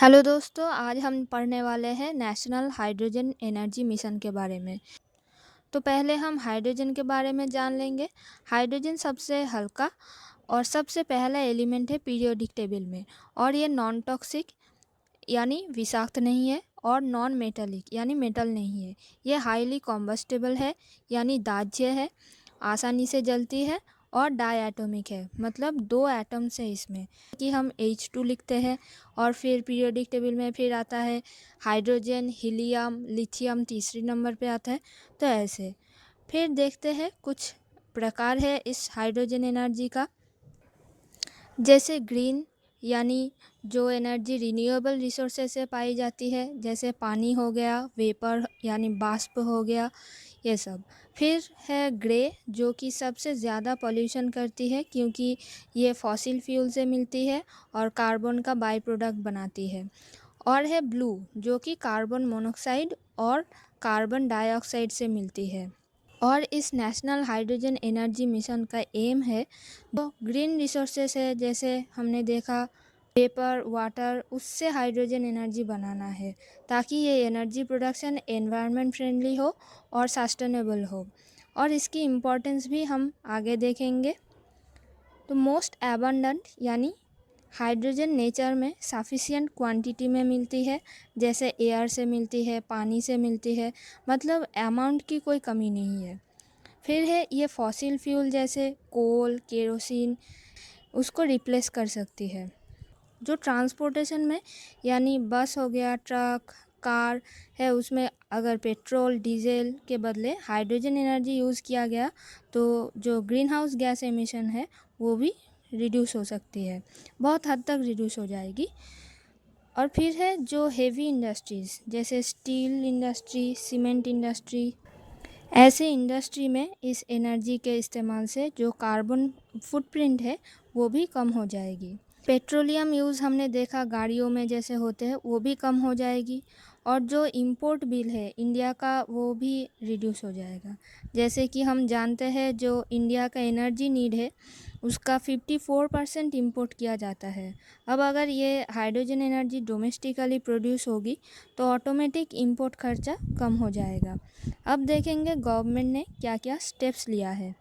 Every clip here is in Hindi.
हेलो दोस्तों, आज हम पढ़ने वाले हैं नेशनल हाइड्रोजन एनर्जी मिशन के बारे में। तो पहले हम हाइड्रोजन के बारे में जान लेंगे। हाइड्रोजन सबसे हल्का और सबसे पहला एलिमेंट है पीरियोडिक टेबल में, और ये नॉन टॉक्सिक यानी विषाक्त नहीं है, और नॉन मेटालिक यानी मेटल नहीं है। ये हाईली कॉम्बस्टेबल है यानी दाह्य है, आसानी से जलती है, और डायटोमिक है मतलब 2 एटम्स है इसमें कि हम H2 लिखते हैं। और फिर पीरियोडिक टेबल में फिर आता है हाइड्रोजन, हीलियम, लिथियम तीसरे नंबर पे आता है। तो ऐसे फिर देखते हैं कुछ प्रकार है इस हाइड्रोजन एनर्जी का। जैसे ग्रीन यानी जो एनर्जी रिन्यूएबल रिसोर्सेज से पाई जाती है, जैसे पानी हो गया, वेपर यानी बाष्प हो गया, ये सब। फिर है ग्रे जो कि सबसे ज़्यादा पॉल्यूशन करती है क्योंकि ये फॉसिल फ्यूल से मिलती है और कार्बन का बाई प्रोडक्ट बनाती है। और है ब्लू जो कि कार्बन मोनोक्साइड और कार्बन डाइऑक्साइड से मिलती है। और इस नेशनल हाइड्रोजन एनर्जी मिशन का एम है तो ग्रीन रिसोर्सेस है, जैसे हमने देखा पेपर, वाटर, उससे हाइड्रोजन एनर्जी बनाना है ताकि ये एनर्जी प्रोडक्शन एनवायरनमेंट फ्रेंडली हो और सस्टेनेबल हो। और इसकी इम्पोर्टेंस भी हम आगे देखेंगे। तो मोस्ट एबंडेंट यानी हाइड्रोजन नेचर में सफिशिएंट क्वांटिटी में मिलती है, जैसे एयर से मिलती है, पानी से मिलती है, मतलब अमाउंट की कोई कमी नहीं है। फिर है ये फॉसिल फ्यूल जैसे कोल, केरोसिन उसको रिप्लेस कर सकती है। जो ट्रांसपोर्टेशन में यानी बस हो गया, ट्रक, कार है, उसमें अगर पेट्रोल डीजल के बदले हाइड्रोजन एनर्जी यूज़ किया गया तो जो ग्रीन हाउस गैस एमिशन है वो भी रिड्यूस हो सकती है, बहुत हद तक रिड्यूस हो जाएगी। और फिर है जो हेवी इंडस्ट्रीज़ जैसे स्टील इंडस्ट्री, सीमेंट इंडस्ट्री, ऐसे इंडस्ट्री में इस एनर्जी के इस्तेमाल से जो कार्बन फुटप्रिंट है वो भी कम हो जाएगी। पेट्रोलियम यूज़ हमने देखा गाड़ियों में जैसे होते हैं, वो भी कम हो जाएगी। और जो इंपोर्ट बिल है इंडिया का वो भी रिड्यूस हो जाएगा। जैसे कि हम जानते हैं जो इंडिया का एनर्जी नीड है उसका 54% इम्पोर्ट किया जाता है। अब अगर ये हाइड्रोजन एनर्जी डोमेस्टिकली प्रोड्यूस होगी तो ऑटोमेटिक इंपोर्ट खर्चा कम हो जाएगा। अब देखेंगे गवर्नमेंट ने क्या क्या स्टेप्स लिया है।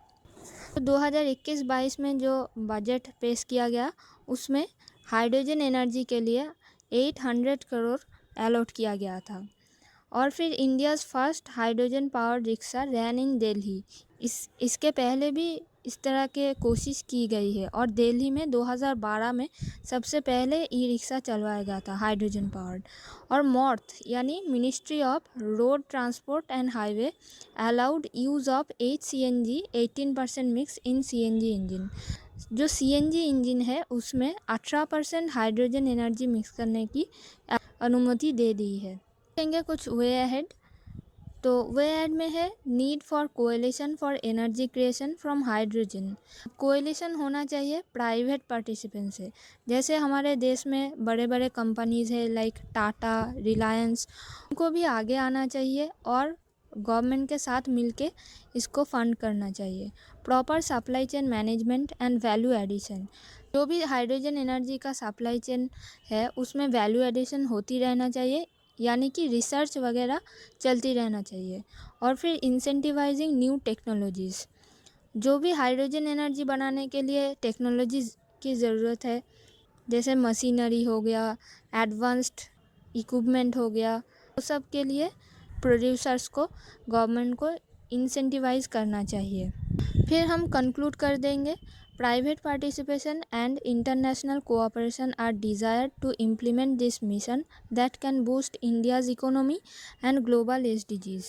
तो 2021-22 में जो बजट पेश किया गया उसमें हाइड्रोजन एनर्जी के लिए 800 करोड़ अलॉट किया गया था। और फिर India's first hydrogen power rickshaw ran in Delhi. इसके पहले भी इस तरह के कोशिश की गई है, और दिल्ली में 2012 में सबसे पहले ई रिक्शा चलवाया गया था हाइड्रोजन पावर्ड। और मॉर्थ यानी ministry of road transport and highway allowed use of HCNG 18% mix in CNG engine. जो CNG इंजन है उसमें 18% हाइड्रोजन एनर्जी मिक्स करने की अनुमति दे दी है। देखेंगे कुछ वे अहेड। तो वे अहेड में है need for coalition for energy creation from hydrogen. Coalition होना चाहिए प्राइवेट पार्टिसिपेंट से, जैसे हमारे देश में बड़े बड़े कंपनीज़ है लाइक टाटा, रिलायंस, उनको भी आगे आना चाहिए और गवर्नमेंट के साथ मिलके इसको फंड करना चाहिए। Proper supply chain management and value addition, जो भी हाइड्रोजन एनर्जी का सप्लाई चेन है उसमें वैल्यू एडिशन होती रहना चाहिए, यानी कि रिसर्च वगैरह चलती रहना चाहिए। और फिर इंसेंटिवाइजिंग न्यू टेक्नोलॉजीज़, जो भी हाइड्रोजन एनर्जी बनाने के लिए टेक्नोलॉजीज़ की ज़रूरत है, जैसे मशीनरी हो गया, एडवांस्ड इक्विपमेंट हो गया, वो सब के लिए प्रोड्यूसर्स को गवर्नमेंट को इंसेंटिवाइज करना चाहिए। फिर हम कंक्लूड कर देंगे private participation and international cooperation are desired to implement this mission that can boost India's economy and global SDGs।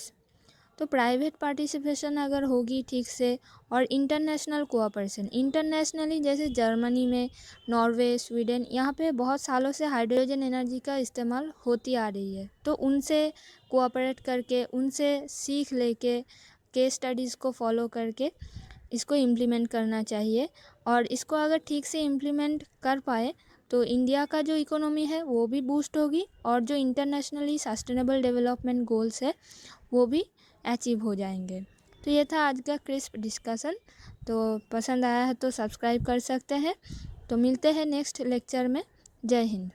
तो प्राइवेट पार्टिसिपेशन अगर होगी ठीक से, और इंटरनेशनल कोऑपरेशन, इंटरनेशनली जैसे जर्मनी में, नॉर्वे, स्वीडन, यहाँ पे बहुत सालों से हाइड्रोजन एनर्जी का इस्तेमाल होती आ रही है, तो उनसे कोऑपरेट करके, उनसे सीख लेके, केस स्टडीज़ को फॉलो करके इसको इम्प्लीमेंट करना चाहिए। और इसको अगर ठीक से इम्प्लीमेंट कर पाए तो इंडिया का जो इकोनॉमी है वो भी बूस्ट होगी, और जो इंटरनेशनली सस्टेनेबल डेवलपमेंट गोल्स है वो भी अचीव हो जाएंगे। तो ये था आज का क्रिस्प डिस्कशन। तो पसंद आया है तो सब्सक्राइब कर सकते हैं। तो मिलते हैं नेक्स्ट लेक्चर में। जय हिंद।